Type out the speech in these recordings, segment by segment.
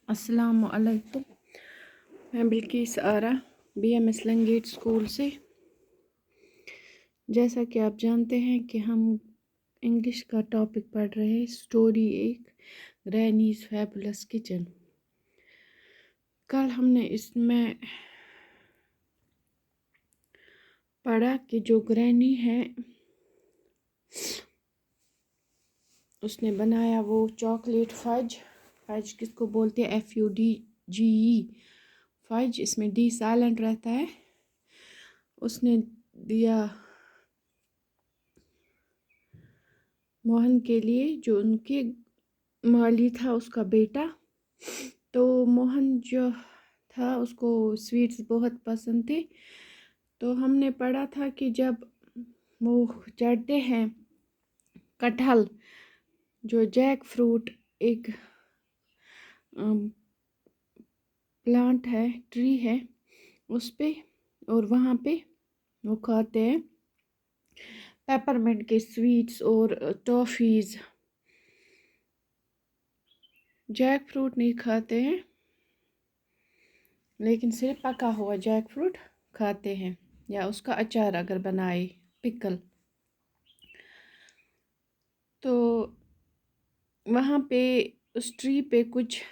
السلام علیکم، میں بلقیس آرا BMS لنگیٹ اسکول سے۔ جیسا کہ آپ جانتے ہیں کہ ہم انگلش کا ٹاپک پڑھ رہے ہیں، اسٹوری ایک گرینیز فیبولس کچن۔ کل ہم نے اس میں پڑھا کہ جو گرینی ہے اس نے بنایا وہ چاکلیٹ فج کس کو بولتے ہیں FUDGE فج، اس میں ڈی سائلنٹ رہتا ہے۔ اس نے دیا موہن کے لیے، جو ان کے مالی تھا اس کا بیٹا۔ تو موہن جو تھا اس کو سویٹس بہت پسند تھے۔ تو ہم نے پڑھا تھا کہ جب وہ چڑھتے ہیں کٹہل، جو جیک فروٹ ایک پلانٹ ہے، ٹری ہے، اس پہ، اور وہاں پہ وہ کھاتے ہیں پیپرمنٹ کے سویٹس اور ٹافیز۔ جیک فروٹ نہیں کھاتے ہیں، لیکن صرف پکا ہوا جیک فروٹ کھاتے ہیں، یا اس کا اچار اگر بنائے، پکل۔ تو وہاں پہ اس ٹری پہ کچھ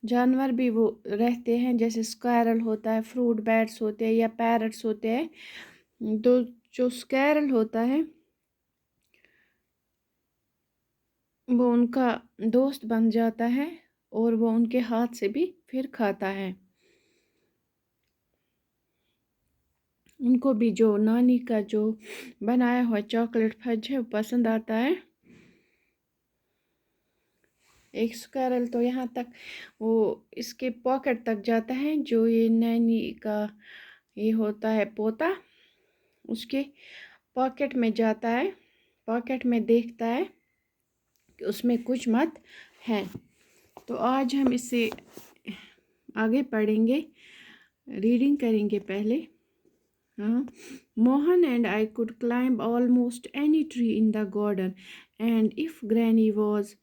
جانور بھی وہ رہتے ہیں، جیسے اسکیرل ہوتا ہے، فروٹ بیٹس ہوتے ہیں، یا پیرٹس ہوتے ہیں۔ تو جو اسکیرل ہوتا ہے وہ ان کا دوست بن جاتا ہے، اور وہ ان کے ہاتھ سے بھی پھر کھاتا ہے۔ ان کو بھی جو نانی کا جو بنایا ہوا چاکلیٹ فج ہے وہ پسند آتا ہے۔ ایک اسکیرل تو یہاں تک وہ اس کے پاکٹ تک جاتا ہے، جو یہ نانی کا یہ ہوتا ہے پوتا، اس کے پاکٹ میں جاتا ہے، پاکٹ میں دیکھتا ہے کہ اس میں کچھ مت ہے۔ تو آج ہم اس سے آگے پڑھیں گے، ریڈنگ کریں گے پہلے۔ Mohan and I could climb almost any tree in the garden, and if Granny was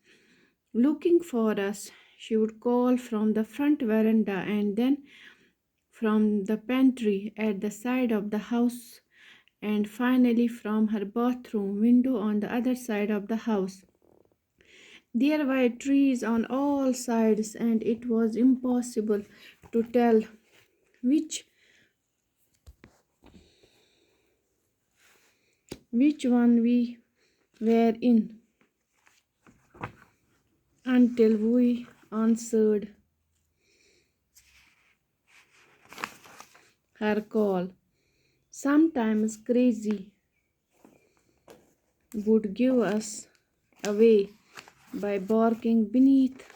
looking for us, she would call from the front veranda, and then from the pantry at the side of the house, and finally from her bathroom window on the other side of the house. There were trees on all sides, and it was impossible to tell which one we were in until we answered her call. Sometimes Crazy would give us away by barking beneath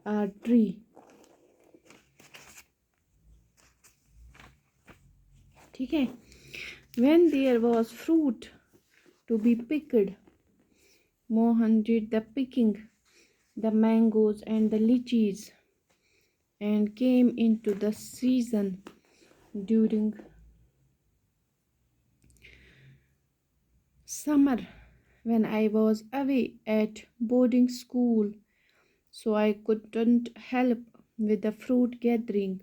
a tree. ٹھیک ہے؟ When there was fruit to be picked, Mohan did the picking, the mangoes and the lychees, and came into the season during summer when I was away at boarding school, so I couldn't help with the fruit gathering.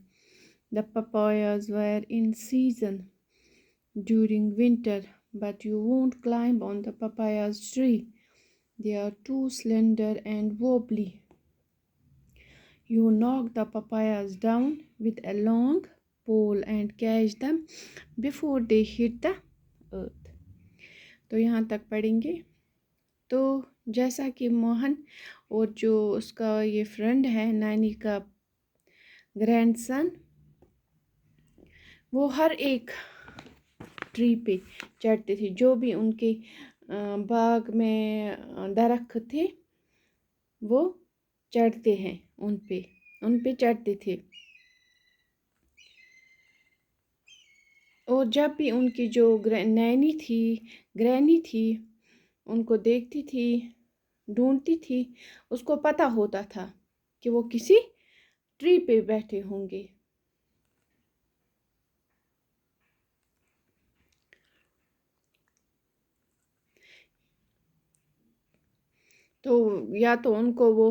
The papayas were in season during winter, but you won't climb on the papayas tree. They are too slender and wobbly. You knock the papayas down with a long pole and catch them before they hit the earth. تو یہاں تک پڑھیں گے۔ تو جیسا کہ موہن اور جو اس کا یہ فرینڈ ہے، نانی کا گرینڈ سن، وہ ہر ایک ٹری پہ چڑھتے تھے، جو بھی ان کے باغ میں درخت تھے وہ چڑھتے ہیں، ان پہ چڑھتے تھے۔ اور جب بھی ان کی جو گرینی تھی ان کو دیکھتی تھی، ڈھونڈتی تھی، اس کو پتہ ہوتا تھا کہ وہ کسی ٹری پہ بیٹھے ہوں گے۔ تو یا تو ان کو وہ